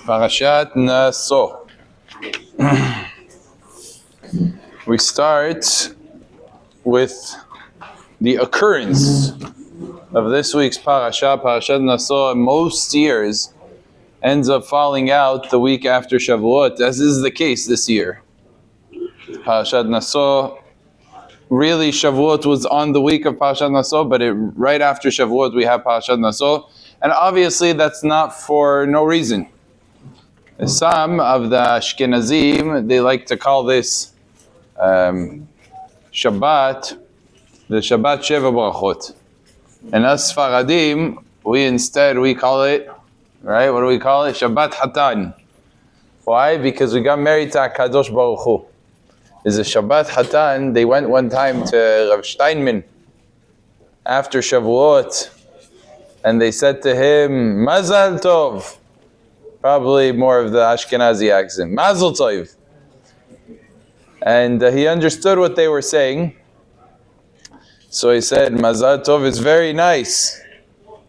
Parashat Nasso. We start with the occurrence of this week's Parashat. Parashat Nasso, most years, ends up falling out the week after Shavuot, as is the case this year. Parashat Nasso, really Shavuot was on the week of Parashat Nasso, but right after Shavuot we have Parashat Nasso. And obviously that's not for no reason. Some of the Ashkenazim, they like to call this Shabbat, the Shabbat Sheva Brachot. And us Sfaradim, we call it, right? What do we call it? Shabbat Hatan. Why? Because we got married to HaKadosh Baruch Hu. Is a Shabbat Hatan. They went one time to Rav Steinman after Shavuot, and they said to him, Mazal Tov. Probably more of the Ashkenazi accent. Mazel Tov. And he understood what they were saying. So he said, Mazal Tov is very nice,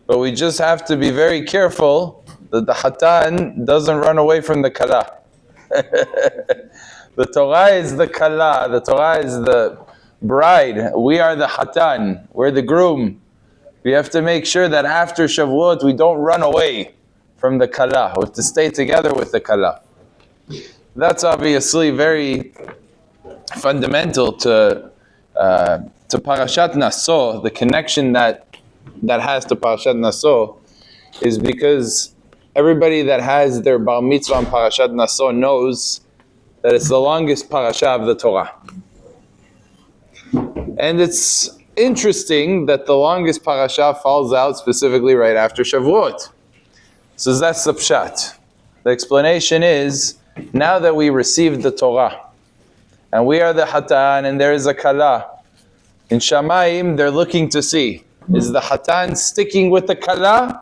but we just have to be very careful that the Hatan doesn't run away from the Kala. The Torah is the Kala. The Torah is the bride. We are the Hatan. We're the groom. We have to make sure that after Shavuot we don't run away from the Kala. We have to stay together with the Kala. That's obviously very fundamental to Parashat Nasso. The connection that has to Parashat Nasso is because everybody that has their bar mitzvah on Parashat Nasso knows that it's the longest parasha of the Torah. And it's interesting that the longest parasha falls out specifically right after Shavuot. So that's the pshat. The explanation is, now that we received the Torah, and we are the Hatan, and there is a Kala, in Shamayim they're looking to see, is the Hatan sticking with the Kala?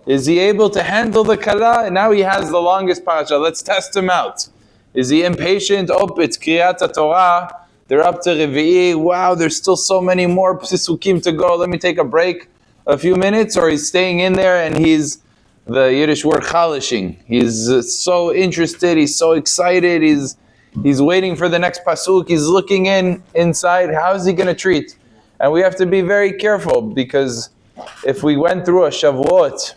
Is he able to handle the Kala? And now he has the longest parasha. Let's test him out. Is he impatient? Oh, it's Kriyat Torah. They're up to Revi'i. Wow, there's still so many more Psukim to go. Let me take a break a few minutes. Or he's staying in there and he's, the Yiddish word, chalishing. He's so interested. He's so excited. He's waiting for the next pasuk. He's looking inside. How is he going to treat? And we have to be very careful, because if we went through a Shavuot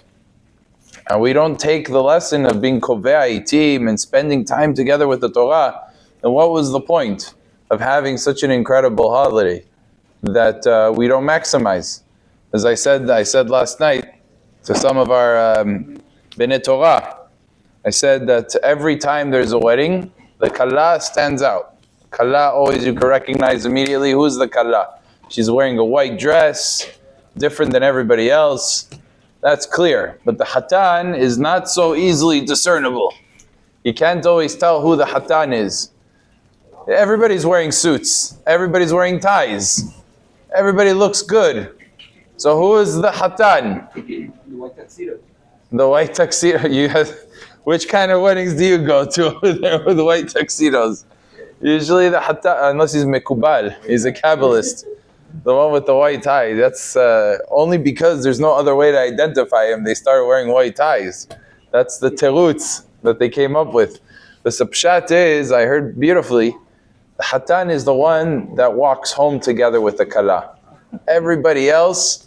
and we don't take the lesson of being kovei itim and spending time together with the Torah, then what was the point of having such an incredible holiday that we don't maximize? As I said last night to some of our Bnei Torah, I said that every time there's a wedding, the Kala stands out. Kala, always you can recognize immediately who's the Kala. She's wearing a white dress, different than everybody else. That's clear. But the Hatan is not so easily discernible. You can't always tell who the Hatan is. Everybody's wearing suits. Everybody's wearing ties. Everybody looks good. So who is the Hatan? The white tuxedo. The white tuxedo. Which kind of weddings do you go to over there with the white tuxedos? Usually the Hatan, unless he's Mekubal, he's a Kabbalist. The one with the white tie. That's only because there's no other way to identify him. They started wearing white ties. That's the terutz that they came up with. The pshat is, I heard beautifully, the Hatan is the one that walks home together with the Kala. Everybody else,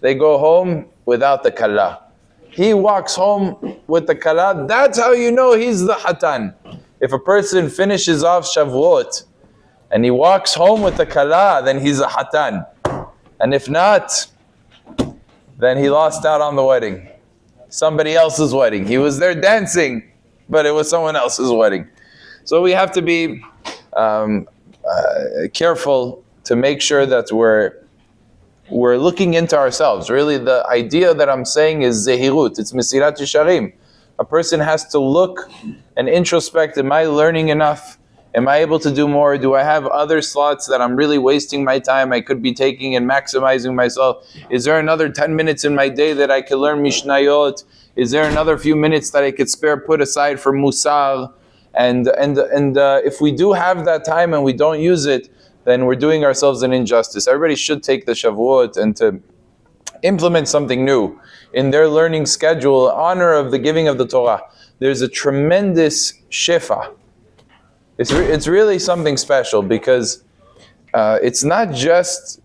they go home without the Kala. He walks home with the Kala. That's how you know he's the Hatan. If a person finishes off Shavuot and he walks home with the Kala, then he's a Hatan. And if not, then he lost out on the wedding. Somebody else's wedding. He was there dancing, but it was someone else's wedding. So we have to be careful to make sure that we're looking into ourselves. Really, the idea that I'm saying is zehirut. It's mesirat yesharim. A person has to look and introspect. Am I learning enough? Am I able to do more? Do I have other slots that I'm really wasting my time? I could be taking and maximizing myself. Is there another 10 minutes in my day that I could learn Mishnayot? Is there another few minutes that I could spare, put aside for Musar? And if we do have that time and we don't use it, then we're doing ourselves an injustice. Everybody should take the Shavuot and to implement something new in their learning schedule in honor of the giving of the Torah, there's a tremendous shefa. It's really something special because it's not just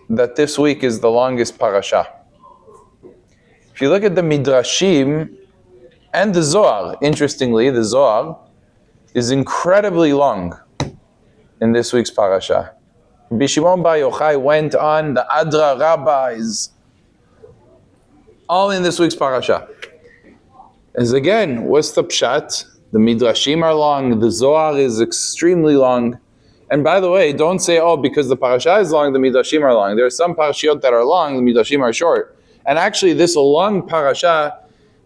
that this week is the longest parasha. If you look at the Midrashim and the Zohar, interestingly, the Zohar is incredibly long in this week's parasha. Rabbi Shimon Bar Yochai went on the Adra rabbis, all in this week's parasha. As again, what's the pshat? The Midrashim are long, the Zohar is extremely long. And by the way, don't say, oh, because the parasha is long, the Midrashim are long. There are some parashiot that are long, the Midrashim are short. And actually, this long parasha,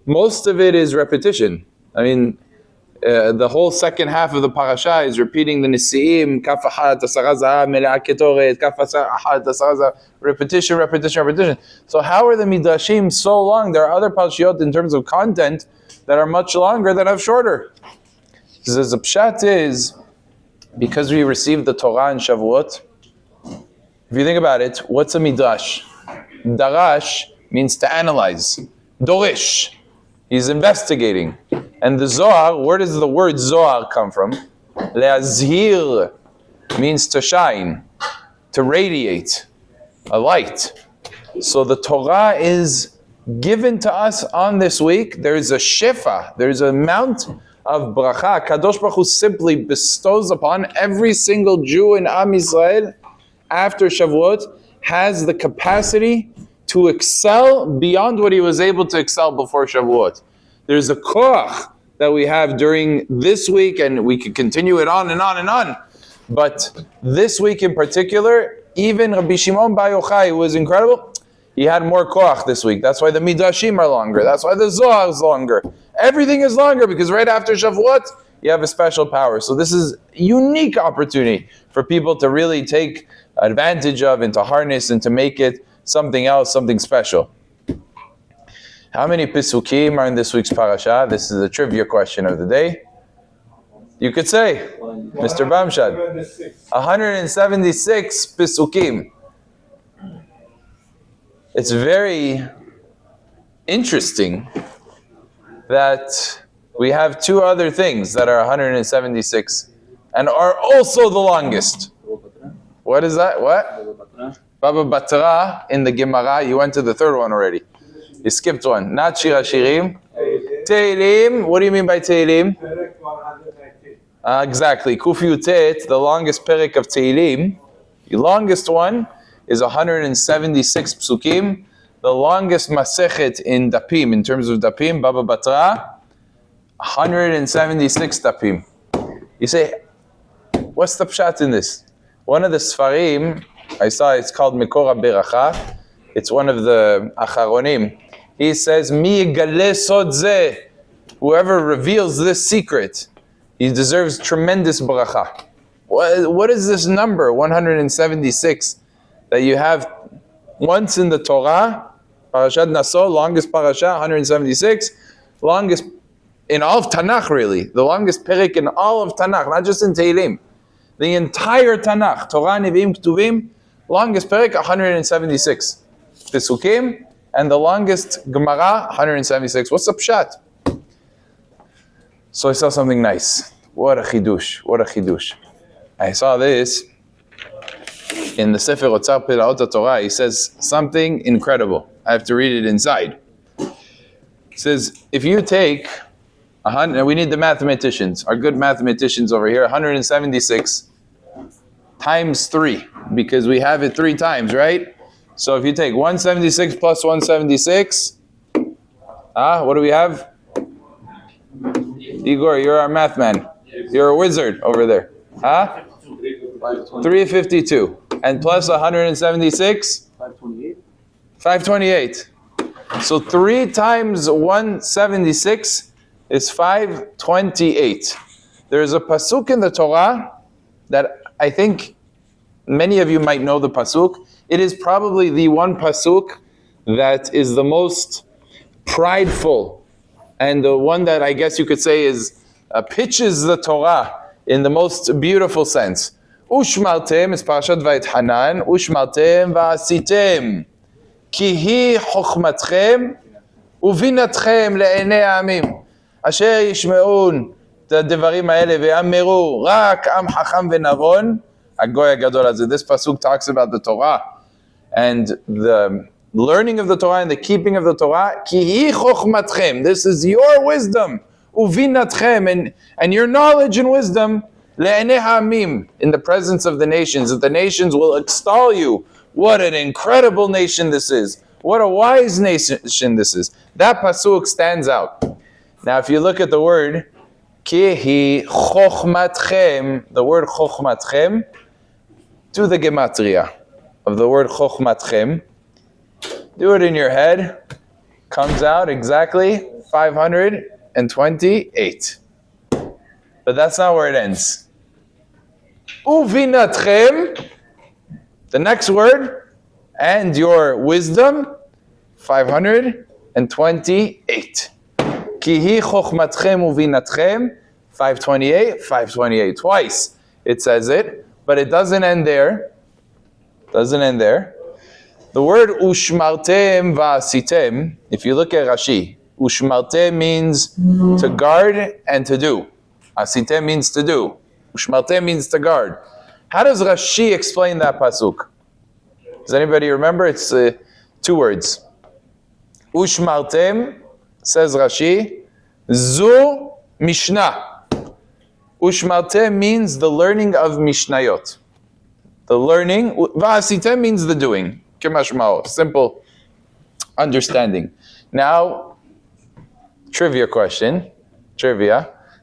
most of it is repetition. I mean, the whole second half of the parasha is repeating the Nisi'im, Kaf Achat, Asara Zahav, Mele'ah Ketoret, Kaf Achat, Asara Zahav, repetition, repetition, repetition. So how are the Midrashim so long? There are other parashiot in terms of content that are much longer that have shorter. So the pshat is, because we received the Torah in Shavuot, if you think about it, what's a midrash? Darash means to analyze. Dorish, he's investigating. And the Zohar, where does the word Zohar come from? Le'azhir means to shine, to radiate, a light. So the Torah is given to us on this week. There is a shefa, there is an amount of bracha. Kadosh Baruch Hu simply bestows upon every single Jew in Am Yisrael after Shavuot, has the capacity to excel beyond what he was able to excel before Shavuot. There's a koach that we have during this week, and we could continue it on and on and on. But this week in particular, even Rabbi Shimon Bar Yochai was incredible. He had more koach this week. That's why the Midrashim are longer. That's why the Zohar is longer. Everything is longer because right after Shavuot, you have a special power. So this is a unique opportunity for people to really take advantage of and to harness and to make it something else, something special. How many Pisukim are in this week's parasha? This is a trivia question of the day. You could say, Mr. Bamshad, 176 Pisukim. It's very interesting that we have two other things that are 176 and are also the longest. What is that? What? Baba Batra in the Gemara. You went to the third one already. You skipped one. Not Shir HaShirim. Tehillim. What do you mean by Tehillim? Exactly. Kuf Yutet, the longest perek of Tehillim. The longest one is 176 psukim. The longest masechet in dapim, in terms of dapim, Baba Batra, 176 dapim. You say, what's the pshat in this? One of the Sfarim, I saw it's called Mekor HaBeracha. It's one of the Acharonim. He says, Mi yigale sod zeh. Whoever reveals this secret, he deserves tremendous bracha. What is this number, 176, that you have once in the Torah? Parashat Nasso, longest parasha, 176. Longest in all of Tanakh, really. The longest perek in all of Tanakh, not just in Tehillim. The entire Tanakh, Torah, Nevi'im, Ketuvim, longest perek, 176. Pesukim, and the longest Gemara, 176. What's the pshat? So I saw something nice. What a chidush, what a chidush. I saw this in the Sefer Otzar Pelaot Torah. He says something incredible. I have to read it inside. It says, if you take, and we need the mathematicians, our good mathematicians over here, 176 times 3, because we have it 3 times, right? So if you take 176 plus 176, what do we have? Igor, you're our math man. You're a wizard over there. 352. And plus 176? 528. 528. So 3 times 176 is 528. There's a pasuk in the Torah that I think many of you might know the pasuk. It is probably the one pasuk that is the most prideful and the one that I guess you could say is pitches the Torah in the most beautiful sense. Ushmartem is Parashat Vayethanan. Ushmartem va'asitem כי היא חוכמתכם ובינתכם לעיני העמים. אשר ישמעון את הדברים האלה ואמרו, רק עם חכם ונבון, הגוי הגדול הזה. This pasuk talks about the Torah and the learning of the Torah and the keeping of the Torah. כי היא חוכמתכם. This is your wisdom. ובינתכם, and your knowledge and wisdom, לעיני העמים, in the presence of the nations, that the nations will extol you. What an incredible nation this is. What a wise nation this is. That pasuk stands out. Now if you look at the word, ki hi chochmatchem, the word chochmatchem, do the gematria of the word chochmatchem. Do it in your head. Comes out exactly 528. But that's not where it ends. Uvinatchem, the next word, and your wisdom, 528. Ki hi chochmatchem uvinatchem, 528, twice it says it, but it doesn't end there. The word ushmartem va'asitem, if you look at Rashi, ushmartem means to guard and to do. Asitem means to do. Ushmartem means to guard. How does Rashi explain that pasuk? Does anybody remember? It's two words. Ushmartem, says Rashi, zu mishnah. Ushmartem means the learning of mishnayot. The learning, va'asitem means the doing. Kemashmao, simple understanding. Now, trivia question.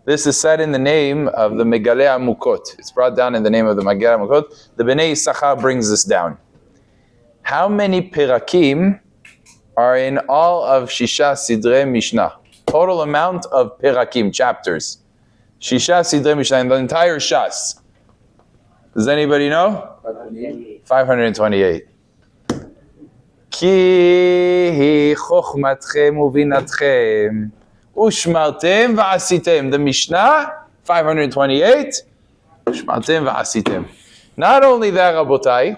This is said in the name of the Megalei Amukot. It's brought down in the name of the Megalei Amukot. The Bnei Yisachar brings this down. How many perakim are in all of Shisha Sidrei Mishnah? Total amount of perakim, chapters. Shisha Sidrei Mishnah, in the entire Shas. Does anybody know? 528. Ki hi chochmatchem uvinatchem ushmartem va'asitem. The Mishnah, 528. Ushmartem va'asitem. Not only that, Rabotai,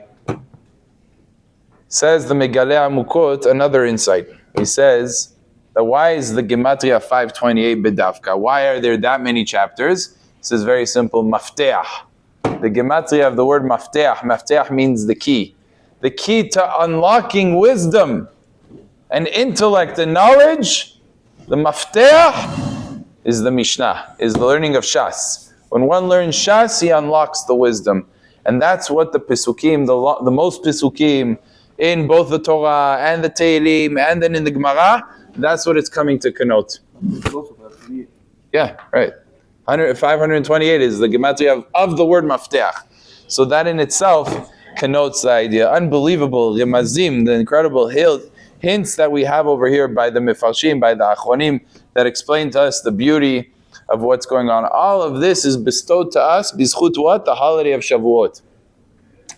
says the Megalei Amukot, another insight. He says that why is the Gematria 528 bedavka? Why are there that many chapters? He says very simple, mafteach. The Gematria of the word mafteach means the key. The key to unlocking wisdom and intellect and knowledge, the mafteach is the Mishnah, is the learning of Shas. When one learns Shas, he unlocks the wisdom. And that's what the Pesukim, the most Pesukim, in both the Torah and the Tehillim and then in the Gemara, that's what it's coming to connote. Yeah, right. 528 is the Gematria of the word mafteach. So that in itself connotes the idea. Unbelievable, Remazim, the incredible hints that we have over here by the Mefarshim, by the Achronim, that explain to us the beauty of what's going on. All of this is bestowed to us, bizchut what? The holiday of Shavuot.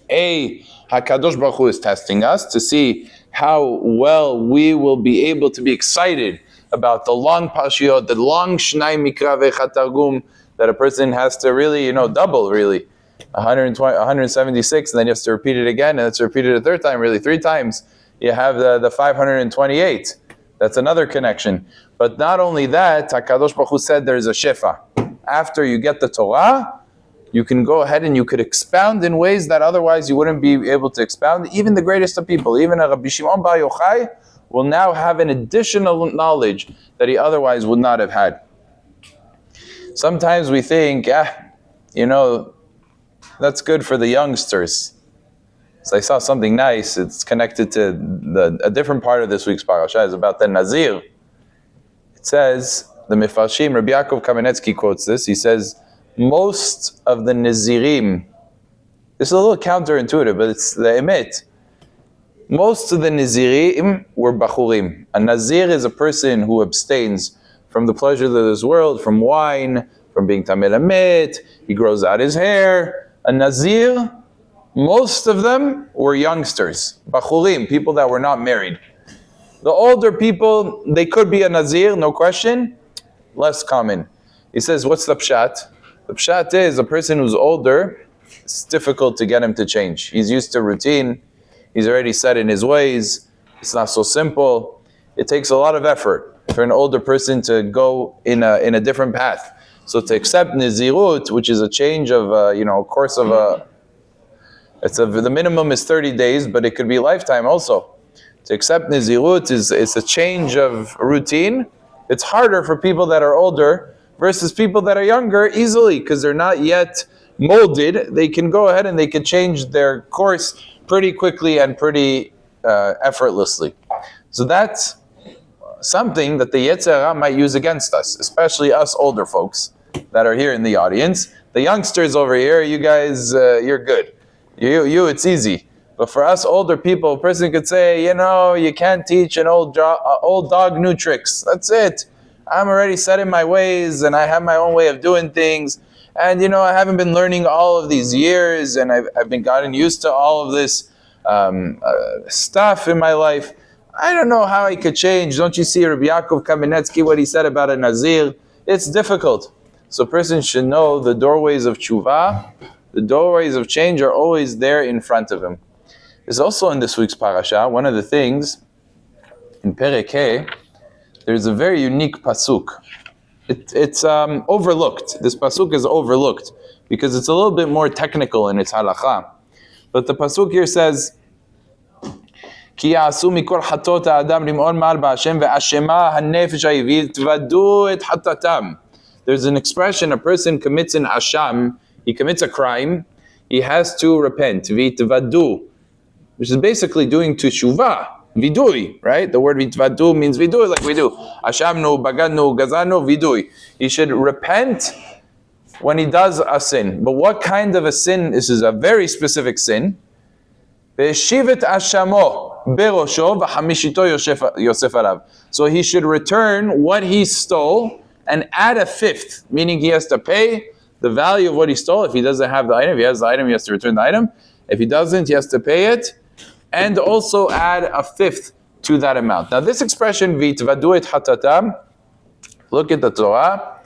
HaKadosh Baruch Hu is testing us to see how well we will be able to be excited about the long Parshiot, the long Shnai Mikra Ve'echat Targum, that a person has to really, double, really. 176, and then you have to repeat it again, and it's repeated a third time, really, 3 times. You have the 528. That's another connection. But not only that, HaKadosh Baruch Hu said there's a shefa. After you get the Torah, you can go ahead and you could expound in ways that otherwise you wouldn't be able to expound. Even the greatest of people, even a Rabbi Shimon Bar Yochai, will now have an additional knowledge that he otherwise would not have had. Sometimes we think, that's good for the youngsters. So I saw something nice. It's connected to a different part of this week's parasha. It's about the Nazir. It says, the Mefarshim, Rabbi Yaakov Kamenetsky quotes this. He says, most of the Nazirim, this is a little counterintuitive, but it's the emet. Most of the Nazirim were Bachurim. A Nazir is a person who abstains from the pleasures of this world, from wine, from being Tamei Lamet. He grows out his hair. A Nazir, most of them were youngsters, Bachurim, people that were not married. The older people, they could be a Nazir, no question, less common. He says, what's the pshat? The pshat is a person who's older, it's difficult to get him to change. He's used to routine, he's already set in his ways, It's not so simple. It takes a lot of effort for an older person to go in a different path. So to accept Nizirut, which is a change of, course of the minimum is 30 days, but it could be lifetime also. To accept Nizirut is a change of routine. It's harder for people that are older versus people that are younger easily, because they're not yet molded. They can go ahead and they can change their course pretty quickly and pretty effortlessly. So that's something that the Yetzer Hara might use against us, especially us older folks that are here in the audience. The youngsters over here, you guys, you're good. You, it's easy. But for us older people, a person could say, you can't teach an old dog new tricks. That's it. I'm already set in my ways, and I have my own way of doing things. And I haven't been learning all of these years, and I've been gotten used to all of this stuff in my life. I don't know how I could change. Don't you see Rabbi Yaakov Kamenetsky, what he said about a Nazir? It's difficult. So a person should know the doorways of tshuva, the doorways of change are always there in front of him. There's also in this week's parasha, one of the things, in Perek He, there's a very unique pasuk. It's overlooked. This pasuk is overlooked because it's a little bit more technical in its halacha. But the pasuk here says, Ki ya'asu mikol hatot ha'adam rim'on ma'al ba'Hashem ve'ashema ha'nefesh ha'yivit tvadu et hatatam. There's an expression, a person commits an asham, he commits a crime, he has to repent, v'tvadu, which is basically doing teshuvah, vidui, right? The word vitvadu means vidui, like we do. Ashamnu, bagadnu, gazanu, vidui. He should repent when he does a sin. But what kind of a sin? This is a very specific sin. Ve'shivet ashamo berosho v'hamishito yosef alav. So he should return what he stole and add a fifth, meaning he has to pay the value of what he stole. If he doesn't have the item, if he has the item, he has to return the item. If he doesn't, he has to pay it, and also add a fifth to that amount. Now this expression, vitvadu et hatatam, look at the Torah,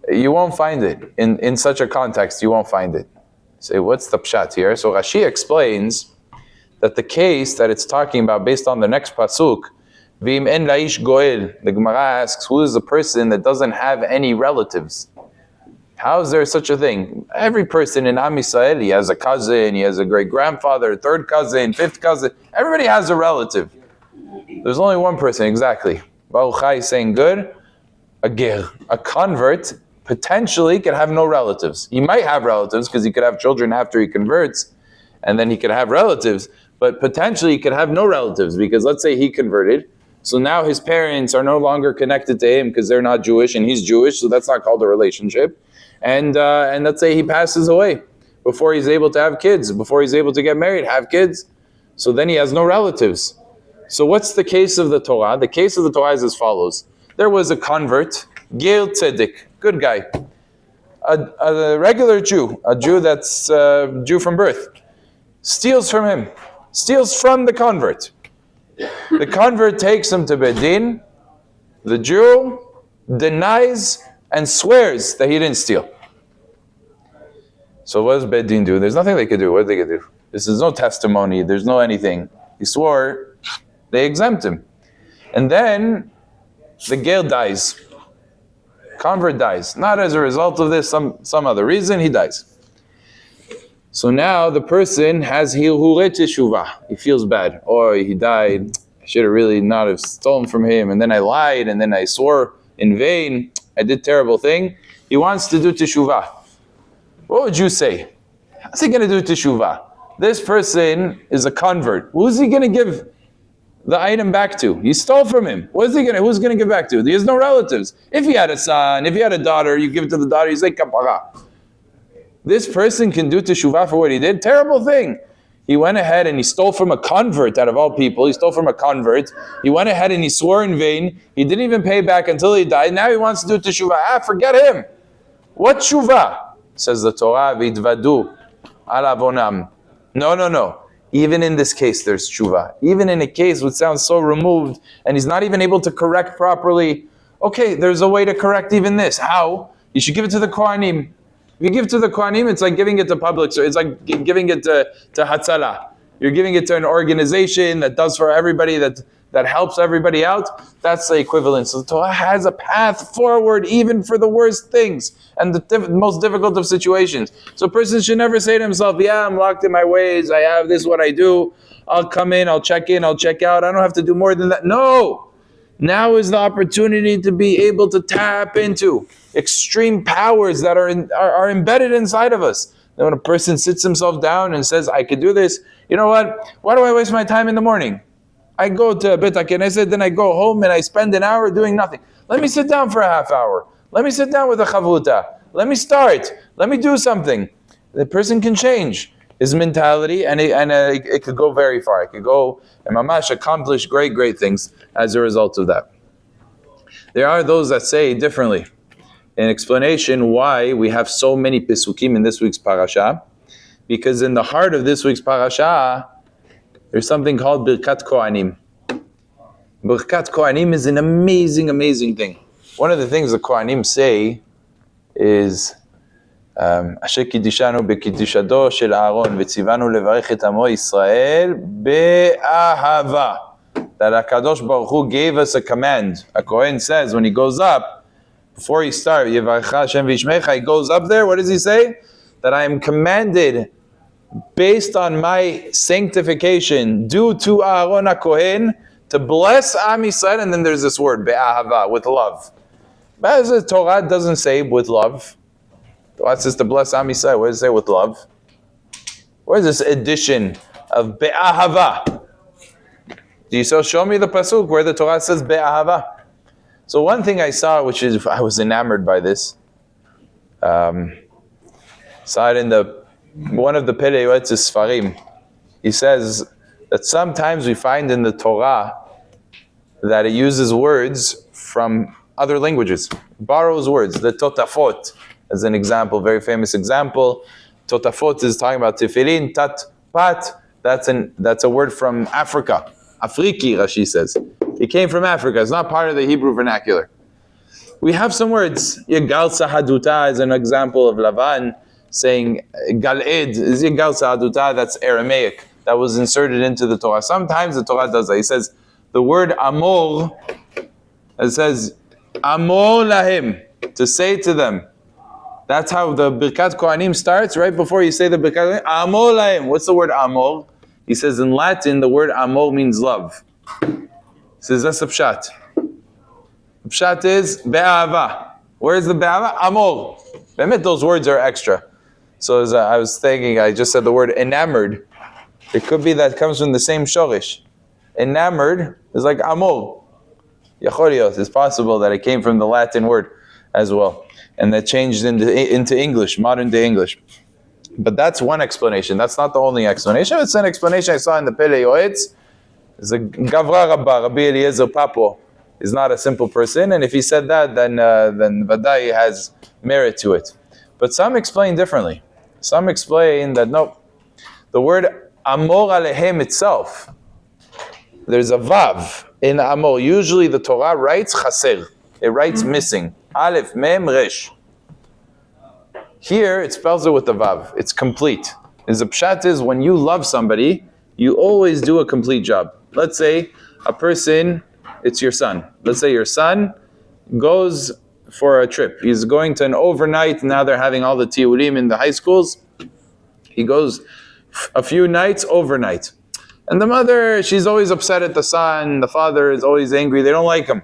you won't find it. In such a context, you won't find it. Say, what's the pshat here? So Rashi explains that the case that it's talking about, based on the next pasuk, V'im en laish goel, the Gemara asks, who is the person that doesn't have any relatives? How is there such a thing? Every person in Am Yisrael, he has a cousin, he has a great-grandfather, third cousin, fifth cousin. Everybody has a relative. There's only one person, exactly. Baruch Hai is saying good. A ger, a convert, potentially can have no relatives. He might have relatives because he could have children after he converts, and then he could have relatives. But potentially he could have no relatives because let's say he converted. So now his parents are no longer connected to him because they're not Jewish and he's Jewish, so that's not called a relationship. And let's say he passes away before he's able to have kids, before he's able to get married, have kids. So then he has no relatives. So what's the case of the Torah? The case of the Torah is as follows. There was a convert, Gil Tzedek, good guy. A regular Jew, a Jew that's Jew from birth, steals from him, steals from the convert. The convert takes him to Bedin. The Jew denies and swears that he didn't steal. So what does Bedin do? There's nothing they could do. What are they going to do? This is no testimony. There's no anything. He swore. They exempt him. And then the Ger dies. Convert dies. Not as a result of this, some other reason, he dies. So now the person has hilhure teshuvah. He feels bad. Oh, he died. I should have really not have stolen from him. And then I lied. And then I swore in vain. I did terrible thing. He wants to do teshuvah. What would you say? How's he going to do teshuvah? This person is a convert. Who's he going to give the item back to? He stole from him. Who's going to give back to? He has no relatives. If he had a son, if he had a daughter, you give it to the daughter, you say kapara. This person can do teshuvah for what he did. Terrible thing. He went ahead and he stole from a convert out of all people. He stole from a convert. He went ahead and he swore in vain. He didn't even pay back until he died. Now he wants to do teshuvah. Forget him. What teshuvah? Says the Torah, v'idvadu al avonam. No. Even in this case, there's teshuvah. Even in a case which sounds so removed, and he's not even able to correct properly. Okay, there's a way to correct even this. How? You should give it to the Kohanim. If you give it to the Kohanim, it's like giving it to public. So it's like giving it to Hatzalah. you're giving it to an organization that does for everybody, that helps everybody out, that's the equivalent. So the Torah has a path forward even for the worst things and the most difficult of situations. So a person should never say to himself, yeah, I'm locked in my ways, I have this, what I do, I'll come in, I'll check out, I don't have to do more than that. No! Now is the opportunity to be able to tap into extreme powers that are embedded inside of us. Then when a person sits himself down and says, I could do this, you know what? Why do I waste my time in the morning? I go to Bet HaKnesset, then I go home and I spend an hour doing nothing. Let me sit down for a half hour. Let me sit down with a chavuta. Let me start. Let me do something. The person can change his mentality, and it could go very far. It could go and mamash accomplish great things as a result of that. There are those that say differently. An explanation why we have so many Pesukim in this week's parasha, because in the heart of this week's parasha, there's something called Birkat Kohanim. Birkat Kohanim is an amazing thing. One of the things the Kohanim say is, Asher Kiddishanu bekiddishado shel Aaron v'tzivanu levarech et amo Yisrael be'ahava. That HaKadosh Baruch Hu gave us a command. A Kohen says when he goes up, before he starts, Yevarecha Hashem v'yishmecha, he goes up there, what does he say? That I am commanded based on my sanctification due to Aaron HaKohen to bless Am Yisrael, and then there's this word, be'ahava, with love. But as the Torah doesn't say with love. The Torah says to bless Am Yisrael. What does it say with love? Where is this addition of be'ahava? Do you show me the pasuk where the Torah says be'ahava? So one thing I saw, which is, I was enamored by this, saw it in one of the Perei Yoetz Sfarim. He says that sometimes we find in the Torah that it uses words from other languages, borrows words. The Totafot, as an example, very famous example. Totafot is talking about tefillin, tat, pat. That's a word from Africa. Afriki, Rashi says. It came from Africa. It's not part of the Hebrew vernacular. We have some words. Yegal Sahaduta is an example of Lavan saying Gal'ed is Yegal Sahaduta. That's Aramaic. That was inserted into the Torah. Sometimes the Torah does that. He says the word Amor. It says Amor lahim, to say to them. That's how the Birkat Kohanim starts. Right before you say the Birkat Kohanim, Amor lahim. What's the word Amor? He says in Latin the word Amor means love. He says that's a pshat. The pshat is be'ahava. Where is the be'ahava? Amor. Be'emet, those words are extra. So as I was thinking, I just said the word enamored. It could be that it comes from the same shorish. Enamored is like amor. Yachorios, it's possible that it came from the Latin word as well. And that changed into English, modern day English. But that's one explanation. That's not the only explanation. It's an explanation I saw in the Perei Yoetz. It's a Gavra Rabba, Rabbi Eliezer Papo, is not a simple person, and if he said that, then Vadai has merit to it. But some explain differently. Some explain that no, the word Amor Alehem itself, there's a Vav in Amor. Usually the Torah writes Chaser. It writes missing. Aleph, Mem, Resh. Here it spells it with the Vav. It's complete. As a pshat is, when you love somebody, you always do a complete job. Let's say a person, it's your son. Let's say your son goes for a trip. He's going to an overnight. Now they're having all the tiurim in the high schools. He goes a few nights overnight. And the mother, she's always upset at the son. The father is always angry. They don't like him.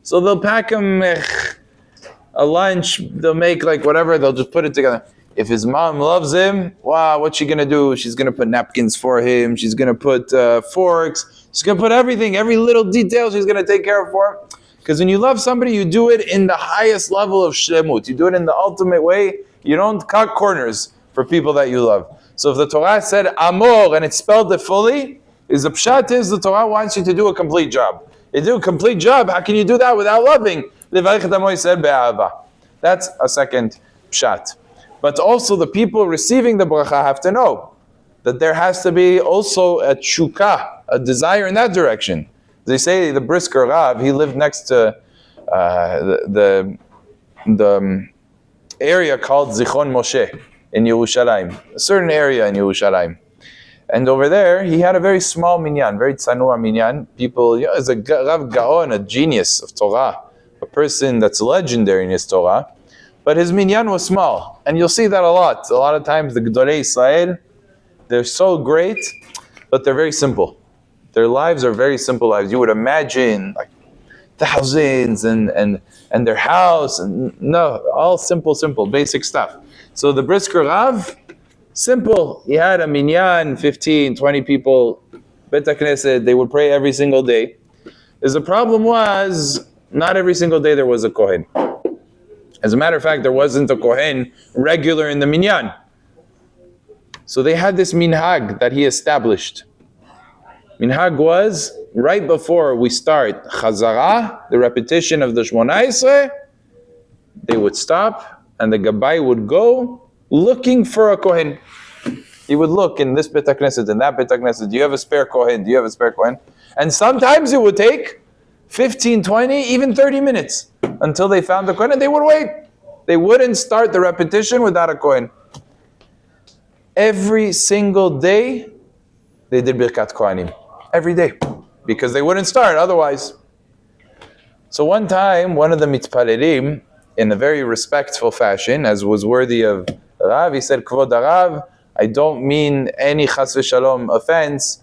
So they'll pack him a lunch. They'll make like whatever. They'll just put it together. If his mom loves him, wow, what's she going to do? She's going to put napkins for him. She's going to put forks. She's going to put everything, every little detail she's going to take care of for him. Because when you love somebody, you do it in the highest level of shlemut. You do it in the ultimate way. You don't cut corners for people that you love. So if the Torah said Amor and it spelled it fully, is the pshat is the Torah wants you to do a complete job. You do a complete job, how can you do that without loving? Levarech et amo Yisrael be'ahava. That's a second pshat. But also the people receiving the bracha have to know that there has to be also a tshuka, a desire in that direction. They say the Brisker Rav, he lived next to the area called Zichron Moshe in Yerushalayim, a certain area in Yerushalayim. And over there, he had a very small minyan, very tsanua minyan. People, is a Rav Gaon, a genius of Torah, a person that's legendary in his Torah. But his minyan was small. And you'll see that a lot. A lot of times the Gedolei Israel, they're so great, but they're very simple. Their lives are very simple lives. You would imagine like thousands and their house. And no, all simple, basic stuff. So the Brisker Rav, simple. He had a minyan, 15, 20 people, Bet HaKnesset, they would pray every single day. The problem was, not every single day there was a Kohen. As a matter of fact, there wasn't a Kohen regular in the minyan. So they had this minhag that he established. Minhag was, right before we start Chazara, the repetition of the Shmona Esrei, they would stop and the Gabbai would go looking for a Kohen. He would look in this Bet HaKnesset and that Bet HaKnesset. Do you have a spare Kohen? Do you have a spare Kohen? And sometimes it would take 15, 20, even 30 minutes until they found the Kohen and they would wait. They wouldn't start the repetition without a Kohen. Every single day, they did Birkat Kohanim. Every day. Because they wouldn't start otherwise. So one time, one of the mitpalelim, in a very respectful fashion, as was worthy of Rav, he said, Kvod Rav, I don't mean any chas v'shalom offense.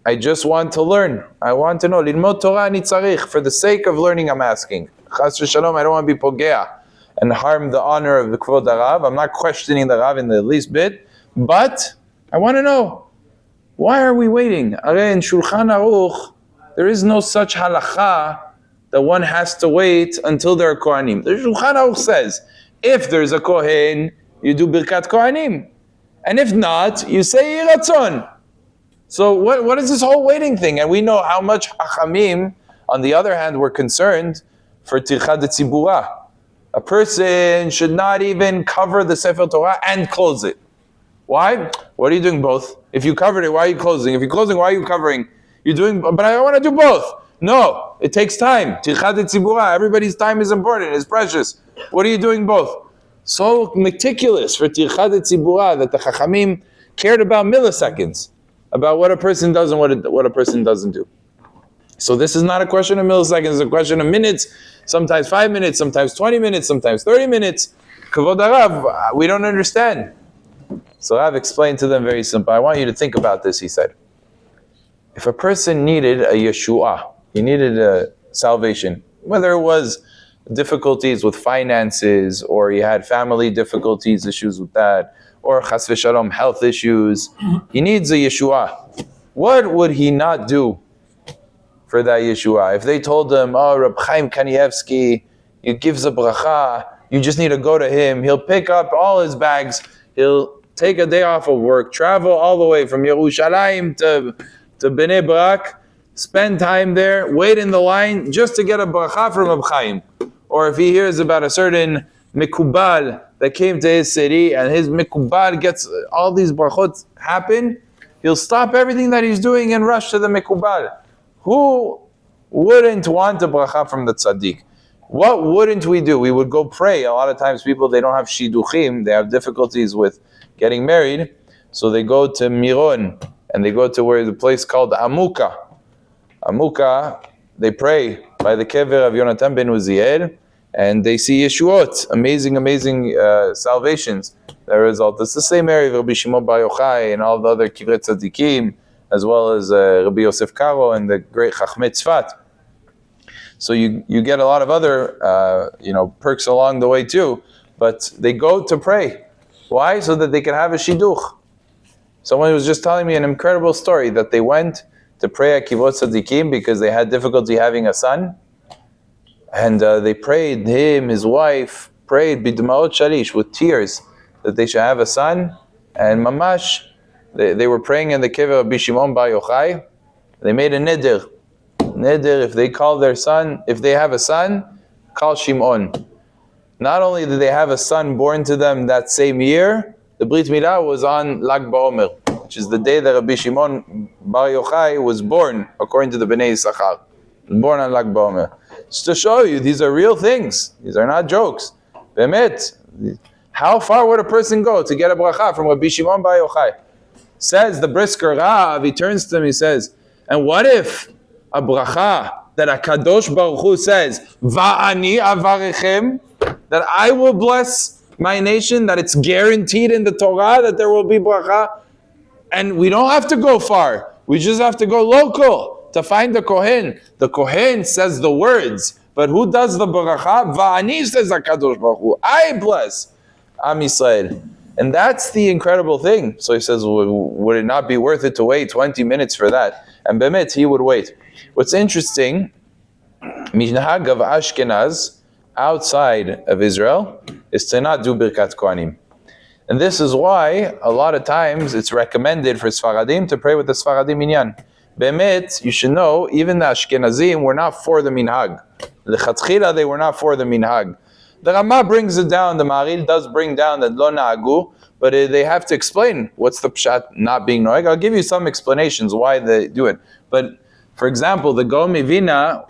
I just want to learn. I want to know. Lilmod Torah ani tzarich. For the sake of learning, I'm asking. Chas v'shalom, I don't want to be pogea and harm the honor of the Kvod Rav. I'm not questioning the Rav in the least bit. But I want to know, why are we waiting? In Shulchan Aruch, there is no such halacha that one has to wait until there are Kohanim. The Shulchan Aruch says, if there's a Kohen, you do Birkat Kohanim. And if not, you say Yiratzon. So what is this whole waiting thing? And we know how much Hachamim, on the other hand, were concerned for Tircha de Tzibura. A person should not even cover the Sefer Torah and close it. Why? What are you doing both? If you covered it, why are you closing? If you're closing, why are you covering? You're doing, but I want to do both. No, it takes time. Tircha de Tzibura, everybody's time is important, it's precious. What are you doing both? So meticulous for Tircha de Tzibura that the Chachamim cared about milliseconds, about what a person does and what a person doesn't do. So this is not a question of milliseconds, it's a question of minutes, sometimes 5 minutes, sometimes 20 minutes, sometimes 30 minutes. Kavod Rav, we don't understand. So I've explained to them very simple. I want you to think about this, he said. If a person needed a Yeshua, he needed a salvation, whether it was difficulties with finances, or he had family difficulties, issues with that, or chas v'shalom, health issues, he needs a Yeshua. What would he not do for that Yeshua? If they told him, oh, Reb Chaim Kanievsky, he gives a bracha, you just need to go to him, he'll pick up all his bags, he'll take a day off of work, travel all the way from Yerushalayim to Bnei Brak, spend time there, wait in the line just to get a bracha from Reb Chaim. Or if he hears about a certain mikubal that came to his city and his mikubal gets all these brachot happen, he'll stop everything that he's doing and rush to the mikubal. Who wouldn't want a bracha from the tzaddik? What wouldn't we do? We would go pray. A lot of times people, they don't have shiduchim, they have difficulties with getting married, so they go to Miron, and they go to where the place called Amuka. Amuka, they pray by the kever of Yonatan ben Uziel, and they see Yeshuot, amazing salvations that result. It's the same area of Rabbi Shimon Bar Yochai and all the other Kivrei Tzadikim, as well as Rabbi Yosef Karo and the great Chachmei Tzfat. So you get a lot of other perks along the way too, but they go to pray. Why? So that they can have a shidduch. Someone was just telling me an incredible story that they went to pray at Kibbutz Tzadikim because they had difficulty having a son. And they prayed, him, his wife, prayed bidmaot shalish, with tears, that they should have a son. And mamash, they were praying in the kever of Rabbi Shimon Bar Yochai. They made a neder. Neder, if they call their son, if they have a son, call Shimon. Not only did they have a son born to them that same year, the Brit Milah was on Lag BaOmer, which is the day that Rabbi Shimon Bar Yochai was born, according to the Bnei Yisachar. Born on Lag BaOmer. Just to show you, these are real things. These are not jokes. Bemet, how far would a person go to get a bracha from Rabbi Shimon Bar Yochai? Says the brisker Rav, he turns to him, he says, and what if a bracha that HaKadosh Baruch Hu says, Va'ani avarechem, that I will bless my nation, that it's guaranteed in the Torah that there will be bracha, and we don't have to go far. We just have to go local to find the Kohen. The Kohen says the words, but who does the bracha? Va'ani, says HaKadosh Baruch Hu. I bless Am Yisrael. And that's the incredible thing. So he says, would it not be worth it to wait 20 minutes for that? And Bemet, he would wait. What's interesting, Minhag of Ashkenaz, outside of Israel, is to not do Birkat Kohanim. And this is why a lot of times it's recommended for Sfaradim to pray with the Sfaradim minyan. Bemet, you should know, even the Ashkenazim were not for the Minhag. The Chatchila, they were not for the Minhag. The Ramah brings it down, the Maharil does bring down that Lo Na'agu, but they have to explain what's the Pshat not being Noeg. I'll give you some explanations why they do it. But, for example, the Gaon Mivina,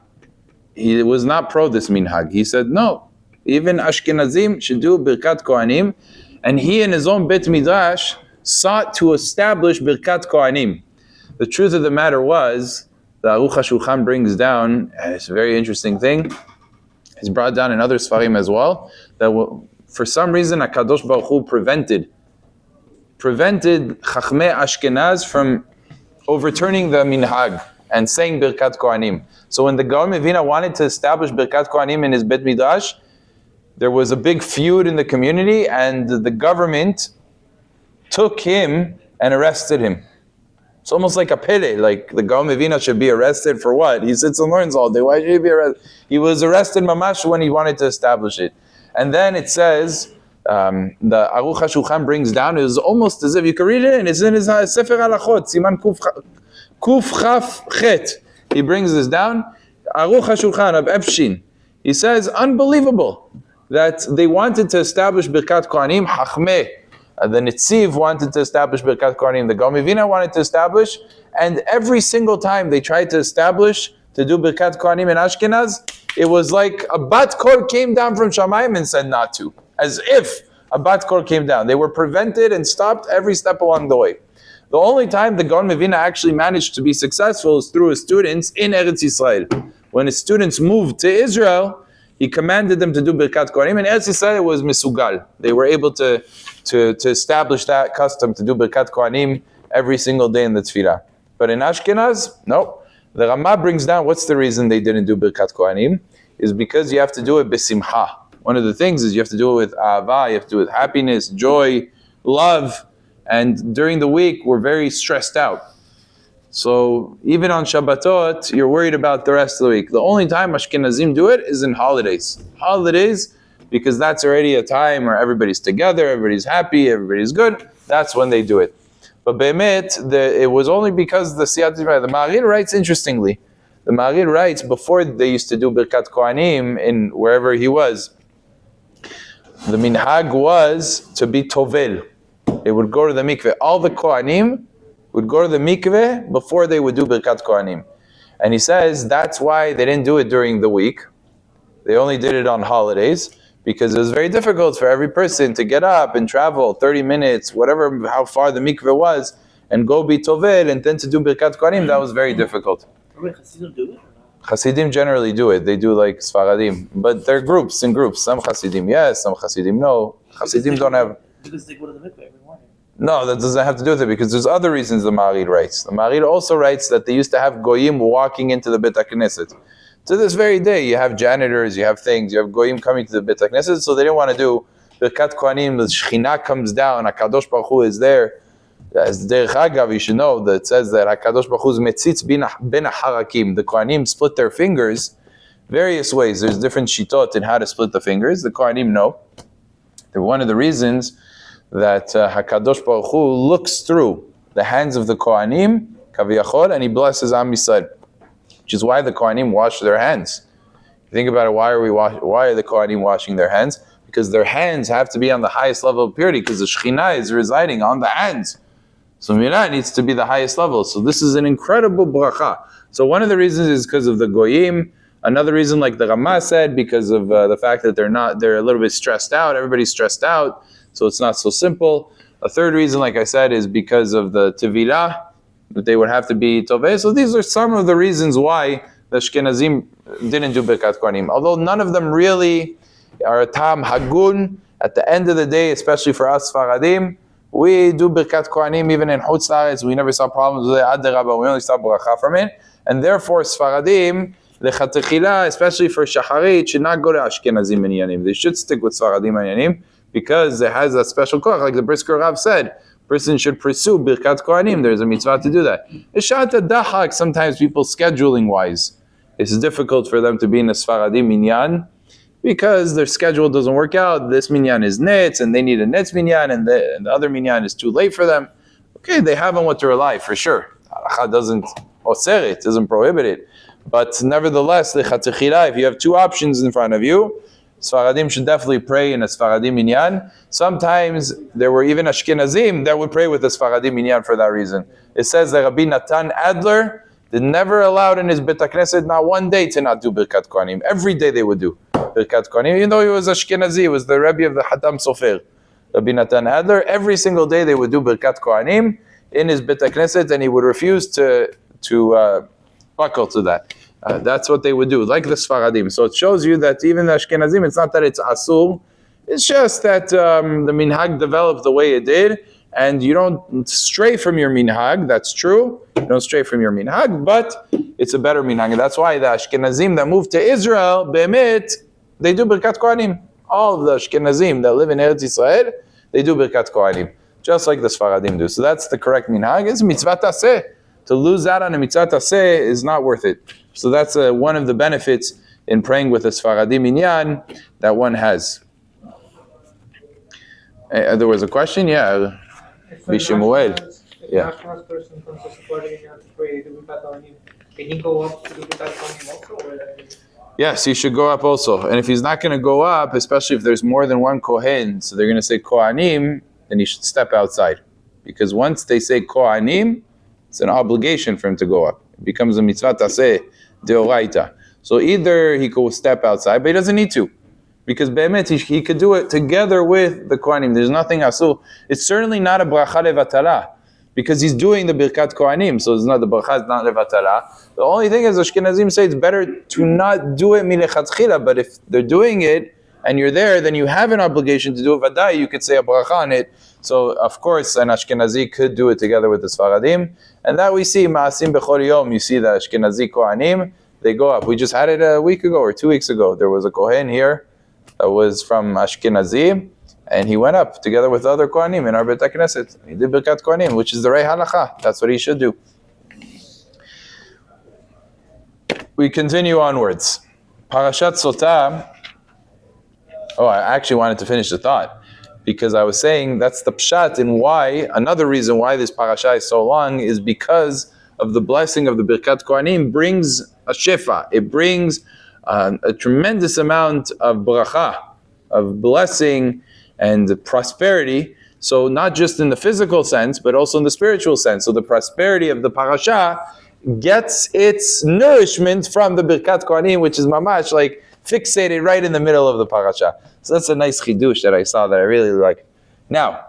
he was not pro this Minhag. He said, no, even Ashkenazim should do Birkat Kohanim, and he in his own Bet Midrash sought to establish Birkat Kohanim. The truth of the matter was, the Aruch HaShulchan brings down, and it's a very interesting thing, it's brought down in other Sfarim as well, that for some reason HaKadosh Baruch Hu prevented Chachmei Ashkenaz from overturning the Minhag and saying Birkat Kohanim. So when the Gaon Mivina wanted to establish Birkat Kohanim in his Bet Midrash, there was a big feud in the community, and the government took him and arrested him. It's almost like a pele, like the Gaon Mivina should be arrested for what? He sits and learns all day. Why should he be arrested? He was arrested mamash when he wanted to establish it. And then it says, the Aruch HaShulchan brings down, it was almost as if you can read it, and it's in his Sefer Halachot, Siman Kuf Chaf Chet. He brings this down, Aruch HaShulchan of Efshin. He says, unbelievable that they wanted to establish Birkat Kohanim, Chachmei. The Nitziv wanted to establish Birkat Kohanim, the Gaon Mivina wanted to establish, and every single time they tried to establish, to do Birkat Kohanim in Ashkenaz, it was like a bat kol came down from Shamayim and said not to. As if a bat kol came down. They were prevented and stopped every step along the way. The only time the Gaon Mivina actually managed to be successful is through his students in Eretz Yisrael. When his students moved to Israel, he commanded them to do Birkat Kohanim, and Eretz Yisrael was Misugal. They were able to establish that custom to do Birkat Kohanim every single day in the Tefillah. But in Ashkenaz, no. The Ramah brings down what's the reason they didn't do Birkat Kohanim is because you have to do it b'simcha. One of the things is you have to do it with ahava, you have to do it with happiness, joy, love, and during the week we're very stressed out. So even on Shabbatot, you're worried about the rest of the week. The only time Ashkenazim do it is in holidays. Holidays, because that's already a time where everybody's together, everybody's happy, everybody's good. That's when they do it. But Be'emet, it was only because the Maharil writes interestingly. The Maharil writes before they used to do Birkat Kohanim in wherever he was. The minhag was to be tovel. It would go to the mikveh. All the Kohanim would go to the mikveh before they would do Birkat Kohanim. And he says that's why they didn't do it during the week. They only did it on holidays because it was very difficult for every person to get up and travel 30 minutes, whatever, how far the mikveh was, and go be tovel and then to do Birkat Kohanim. That was very difficult. Hasidim do it? Hasidim generally do it. They do like Sfaradim. But they're groups and groups. Some Hasidim yes, some Hasidim no. Hasidim don't have... Because they go to the mikveh every morning. No, that doesn't have to do with it because there's other reasons the Maharil writes. The Maharil also writes that they used to have Goyim walking into the Beit HaKnesset. To this very day, you have janitors, you have things, you have Goyim coming to the Beit HaKnesset, so they didn't want to do Birkat Kohanim, the Shekhinah comes down, HaKadosh Baruch Hu is there. As Derech Agav, you should know that it says that HaKadosh Baruch Hu is metzitz ben harakim. The Kohanim split their fingers various ways. There's different shitot in how to split the fingers. The Kohanim know. They're one of the reasons that HaKadosh Baruch Hu looks through the hands of the Kohanim, Kaviyachol, and he blesses Am Yisrael, which is why the Kohanim wash their hands. You think about it, why are the Kohanim washing their hands? Because their hands have to be on the highest level of purity, because the Shekhinah is residing on the hands. So Mirah needs to be the highest level. So this is an incredible bracha. So one of the reasons is because of the Goyim. Another reason, like the Ramah said, because of the fact that they're a little bit stressed out. Everybody's stressed out, so it's not so simple. A third reason, like I said, is because of the tevilah, that they would have to be toveh. So these are some of the reasons why the Ashkenazim didn't do Birkat Kohanim. Although none of them really are a tam hagun. At the end of the day, especially for us Sfaradim, we do Birkat Kohanim even in Chutz La'aretz. We never saw problems with it. Ad Rabba, we only saw bracha from it. And therefore, Sfaradim, lechatechila, especially for Shacharit, should not go to Ashkenazim minyanim. They should stick with Sfaradim minyanim because it has that special koach, like the Brisker Rav said. Person should pursue Birkat Kohanim. There's a mitzvah to do that. Ishata dachak, sometimes people scheduling wise, it's difficult for them to be in a Sfaradim minyan because their schedule doesn't work out. This minyan is netz, and they need a netz minyan, and the other minyan is too late for them. Okay, they have on what to rely for sure. Halacha doesn't oser it, doesn't prohibit it. But nevertheless, if you have two options in front of you, Sfaradim should definitely pray in a Sfaradim minyan. Sometimes there were even Ashkenazim that would pray with a Sfaradim minyan for that reason. It says that Rabbi Natan Adler did never allowed in his Bet HaKnesset not one day to not do Birkat Kohanim. Every day they would do Birkat Kohanim, even though he was Ashkenazi, he was the Rebbe of the Hatam Sofer. Rabbi Natan Adler, every single day they would do Birkat Kohanim in his Bet HaKnesset, and he would refuse to buckle to that. That's what they would do, like the Sfaradim. So it shows you that even the Ashkenazim, it's not that it's asur, it's just that the minhag developed the way it did, and you don't stray from your minhag, that's true. You don't stray from your minhag, but it's a better minhag. And that's why the Ashkenazim that moved to Israel, Be'emet, they do Birkat Kohanim. All of the Ashkenazim that live in Eretz Yisrael, they do Birkat Kohanim, just like the Sfaradim do. So that's the correct minhag. It's mitzvah taseh. To lose out on a mitzvah taseh is not worth it. So that's one of the benefits in praying with a Sfaradim minyan that one has. There was a question? Yeah. Bishimuel. Yeah. Person comes to supporting to pray the Birkat Kohanim, can he go up to do Birkat Kohanim also? Yes, he should go up also. And if he's not going to go up, especially if there's more than one Kohen, so they're going to say Kohanim, then he should step outside. Because once they say Kohanim, it's an obligation for him to go up. It becomes a mitzvah taseh deoraita. So either he could step outside, but he doesn't need to. Because be'emet, he could do it together with the Kohanim. There's nothing asur. It's certainly not a bracha levatala, because he's doing the Birkat Kohanim, so it's not the bracha, it's not levatala. The only thing is, Ashkenazim say it's better to not do it milechatchila, but if they're doing it, and you're there, then you have an obligation to do it. Vadai, you could say a bracha on it. So, of course, an Ashkenazi could do it together with the Sfaradim. And that we see, Ma'asim Bechor Yom, you see the Ashkenazi Kohanim, they go up. We just had it a week ago or 2 weeks ago. There was a Kohen here that was from Ashkenazi, and he went up together with other Kohanim in our Bet HaKnesset. He did Birkat Kohanim, which is the Rei Halacha. That's what he should do. We continue onwards. Parashat Sotah. Oh, I actually wanted to finish the thought, because I was saying that's the pshat in why, another reason why this parasha is so long is because of the blessing of the Birkat Kohanim brings a shefa. It brings a tremendous amount of bracha, of blessing and prosperity. So not just in the physical sense, but also in the spiritual sense. So the prosperity of the parasha gets its nourishment from the Birkat Kohanim, which is mamash like fixated right in the middle of the parasha. So that's a nice chidush that I saw that I really like. Now,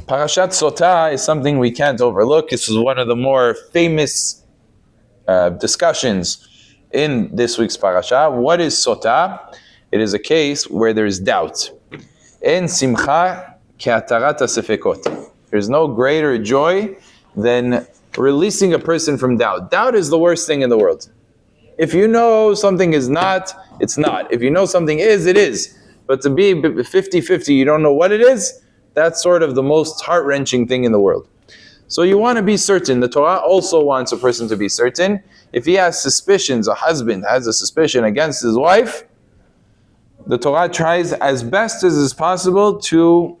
Parashat Sotah is something we can't overlook. This is one of the more famous discussions in this week's parasha. What is Sotah? It is a case where there is doubt. En simcha ke'atarat ha'sefekot. There's no greater joy than releasing a person from doubt. Doubt is the worst thing in the world. If you know something is not, it's not. If you know something is, it is. But to be 50-50, you don't know what it is, that's sort of the most heart-wrenching thing in the world. So you want to be certain. The Torah also wants a person to be certain. If he has suspicions, a husband has a suspicion against his wife, the Torah tries as best as is possible to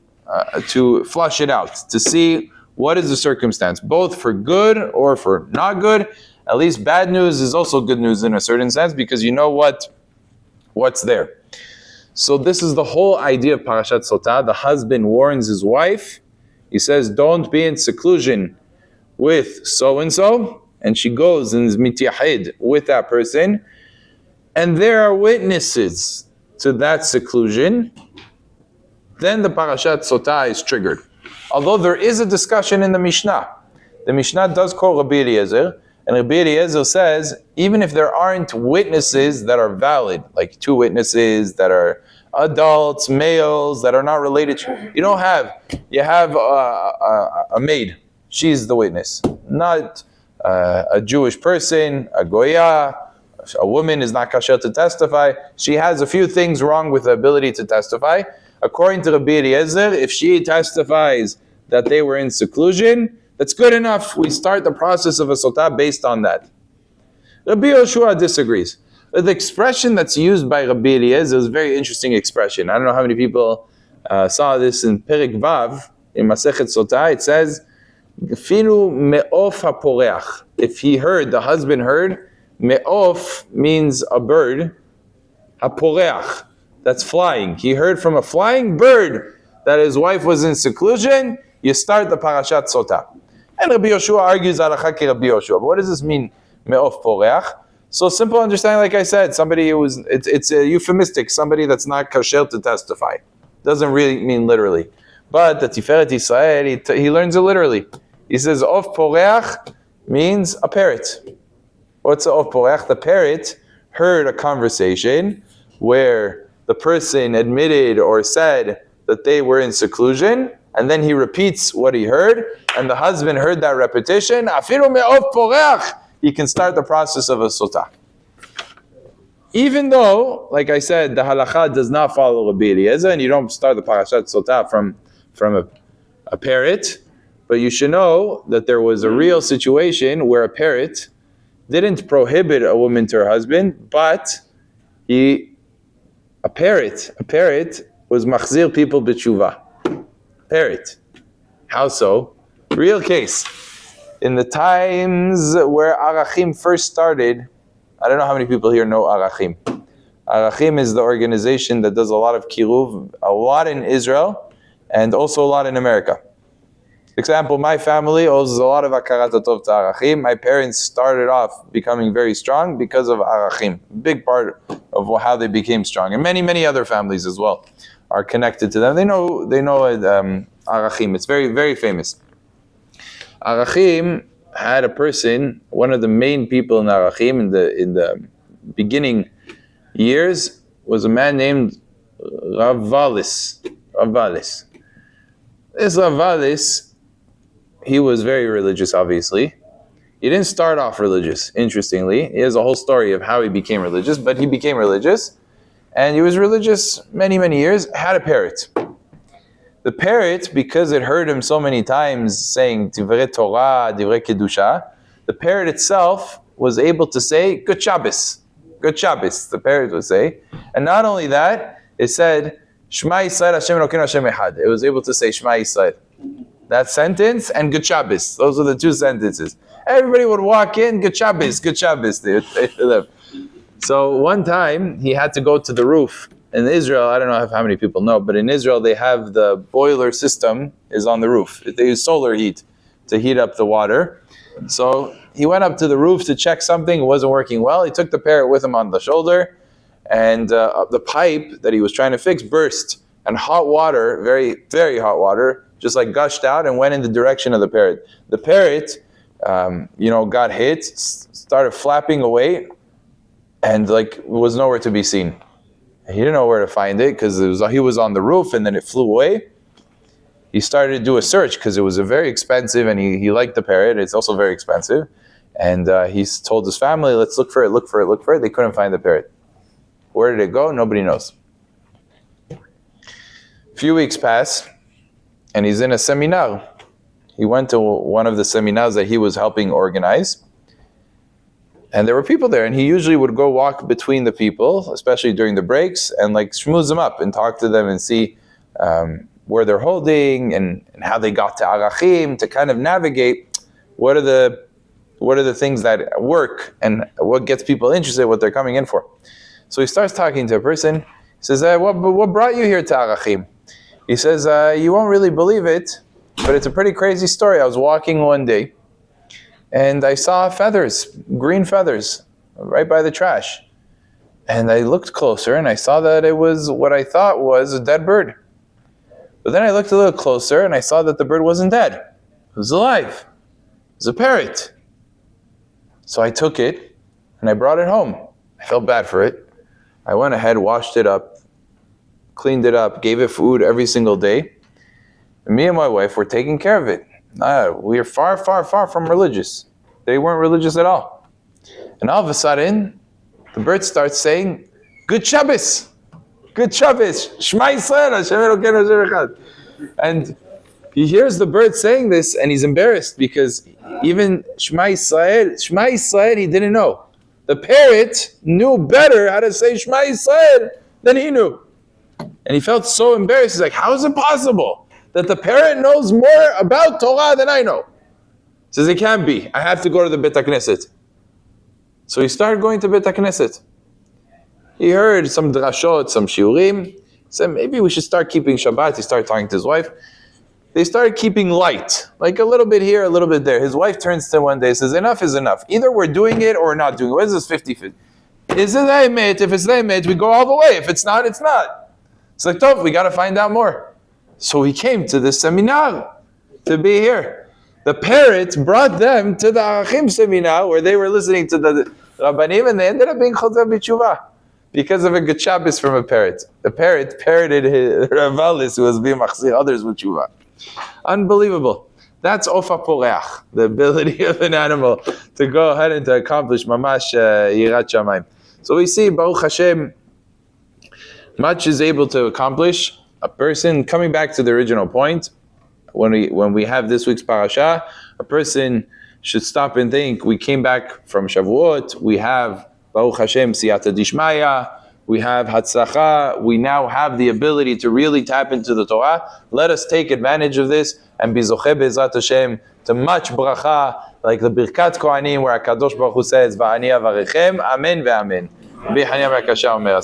flush it out, to see what is the circumstance, both for good or for not good. At least bad news is also good news in a certain sense, because you know what's there. So this is the whole idea of Parashat Sotah. The husband warns his wife. He says, don't be in seclusion with so-and-so. And she goes and is mitiyahid with that person. And there are witnesses to that seclusion. then the Parashat Sotah is triggered. Although there is a discussion in the Mishnah. The Mishnah does quote Rabbi Eliezer, and Rabbi Eliezer says, even if there aren't witnesses that are valid, like two witnesses that are adults, males, that are not related, you have a maid, she's the witness, not a Jewish person, a Goya, a woman is not kasher to testify. She has a few things wrong with the ability to testify. According to Rabbi Eliezer, if she testifies that they were in seclusion, that's good enough. We start the process of a sotah based on that. Rabbi Yoshua disagrees. The expression that's used by Rabbi Eliezer is a very interesting expression. I don't know how many people saw this in Perik Vav, in Masechet Sotah. It says, Filu me'of haporeach. If he heard, the husband heard, me'of means a bird, haporeach, that's flying. He heard from a flying bird that his wife was in seclusion, you start the Parashat Sotah. And Rabbi Yoshua argues Alakha ki Rabbi Yoshua. But what does this mean, me'of poreach? So simple understanding, like I said, somebody who was, it's a euphemistic, somebody that's not kasher to testify. Doesn't really mean literally. But the Tiferet Yisrael, he learns it literally. He says, of poreach means a parrot. What's a of poreach? The parrot heard a conversation where the person admitted or said that they were in seclusion, and then he repeats what he heard, and the husband heard that repetition. Afilu me'ov poreach, he can start the process of a sotah. Even though, like I said, the halakha does not follow Rabbi Eliezer, and you don't start the Parashat Sotah from a parrot, but you should know that there was a real situation where a parrot didn't prohibit a woman to her husband, but a parrot was machzir people b'tshuva. Parrot. How so? Real case. In the times where Arachim first started, I don't know how many people here know Arachim. Arachim is the organization that does a lot of kiruv, a lot in Israel, and also a lot in America. For example, my family owes a lot of Akarat Tov to Arachim. My parents started off becoming very strong because of Arachim. Big part of how they became strong. And many, many other families as well are connected to them. They know Arachim. It's very, very famous. Arachim had a person, one of the main people in Arachim in the beginning years, was a man named Rav Valis. This Rav Valis, he was very religious, obviously. He didn't start off religious, interestingly. He has a whole story of how he became religious, but he became religious. And he was religious many, many years, had a parrot. The parrot, because it heard him so many times saying, Divrei Torah, Divrei Kedusha, the parrot itself was able to say, Good Shabbos. Good Shabbos, the parrot would say. And not only that, it said, Shema Yisrael Hashem Elokeinu Hashem Echad. It was able to say Shema Yisrael. That sentence and Good Shabbos. Those are the two sentences. Everybody would walk in, Good Shabbos, Good Shabbos. They would say to them. So one time, he had to go to the roof. In Israel, I don't know how many people know, but in Israel, they have the boiler system is on the roof. They use solar heat to heat up the water. So he went up to the roof to check something. It wasn't working well. He took the parrot with him on the shoulder, and the pipe that he was trying to fix burst. And hot water, very, very hot water, just like gushed out and went in the direction of the parrot. The parrot, got hit, started flapping away, and was nowhere to be seen. He didn't know where to find it because he was on the roof and then it flew away. He started to do a search because it was very expensive and he liked the parrot. It's also very expensive. And he told his family, let's look for it. They couldn't find the parrot. Where did it go? Nobody knows. A few weeks pass and he's in a seminar. He went to one of the seminars that he was helping organize. And there were people there, and he usually would go walk between the people, especially during the breaks, and schmooze them up and talk to them and see where they're holding and how they got to Arachim, to kind of navigate what are the things that work and what gets people interested, what they're coming in for. So he starts talking to a person. He says, what brought you here to Arachim? He says, you won't really believe it, but it's a pretty crazy story. I was walking one day, and I saw feathers, green feathers, right by the trash. And I looked closer and I saw that it was what I thought was a dead bird. But then I looked a little closer and I saw that the bird wasn't dead. It was alive. It was a parrot. So I took it and I brought it home. I felt bad for it. I went ahead, washed it up, cleaned it up, gave it food every single day. And me and my wife were taking care of it. We are far, far, far from religious. They weren't religious at all. And all of a sudden, the bird starts saying, "Good Shabbos! Good Shabbos! Shema Yisrael, Hashem Elokeinu Hashem Echad." And he hears the bird saying this, and he's embarrassed because even Shema Yisrael, he didn't know. The parrot knew better how to say Shema Yisrael than he knew. And he felt so embarrassed. He's like, how is it possible that the parrot knows more about Torah than I know? He says, it can't be. I have to go to the Beit HaKnesset. So he started going to Beit HaKnesset. He heard some drashot, some shiurim. He said, maybe we should start keeping Shabbat. He started talking to his wife. They started keeping light, like a little bit here, a little bit there. His wife turns to him one day and says, enough is enough. Either we're doing it or we're not doing it. What is this 50-50? Is it emet? If it's emet, we go all the way. If it's not, it's not. It's like, Tov, we got to find out more. So he came to this seminar to be here. The parrot brought them to the Arachim seminar where they were listening to the Rabbanim, and they ended up being Chozer B'Tshuva because of a good Shabbos from a parrot. The parrot parroted Ravalis, who was being machzir others with Tshuva. Unbelievable. That's Ofa Poreach, the ability of an animal to go ahead and to accomplish Mamash Yirat Shamayim. So we see, Baruch Hashem, much is able to accomplish. A person, coming back to the original point, when we have this week's parasha, a person should stop and think, we came back from Shavuot, we have Baruch Hashem Siyata Dishmaya, we have Hatzlacha, we now have the ability to really tap into the Torah. Let us take advantage of this and be Zocheh Be'ezrat Hashem to much bracha, like the Birkat Kohanim, where HaKadosh Baruch Hu says, Va'ani avarechem, Amen ve'amen. Rabbi Hanina ben Akashya omer,